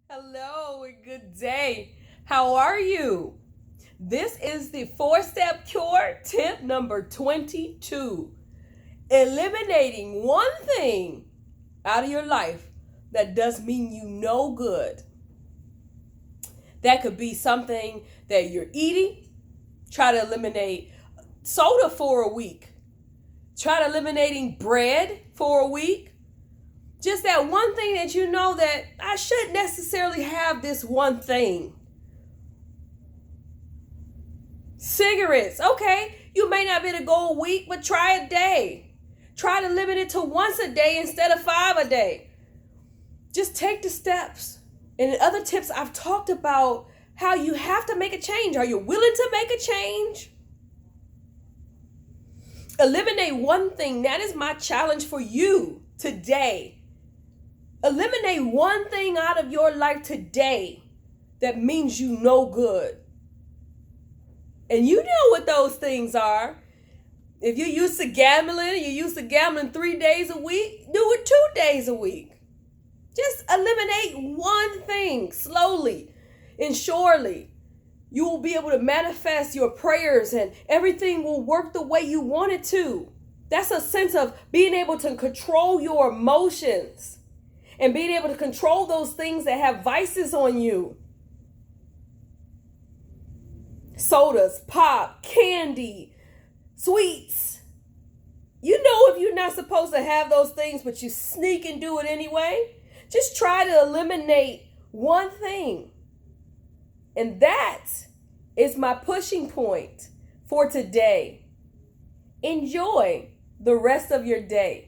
Hello and good day. How are you? This is the 4-step cure tip number 22. Eliminating one thing out of your life that does mean you no good. That could be something that you're eating. Try to eliminate soda for a week. Try to eliminating bread for a week. Just that one thing that you know that I shouldn't necessarily have this one thing. Cigarettes, okay, you may not be able to go a week, but try a day. Try to limit it to once a day instead of 5 a day. Just take the steps. And in other tips, I've talked about how you have to make a change. Are you willing to make a change? Eliminate one thing. That is my challenge for you today. Eliminate one thing out of your life today that means you no good. And you know what those things are. If you're used to gambling, you're used to gambling 3 days a week, do it 2 days a week. Just eliminate one thing slowly and surely. You will be able to manifest your prayers and everything will work the way you want it to. That's a sense of being able to control your emotions and being able to control those things that have vices on you. Sodas, pop, candy, sweets. You know if you're not supposed to have those things, but you sneak and do it anyway. Just try to eliminate one thing. And that is my pushing point for today. Enjoy the rest of your day.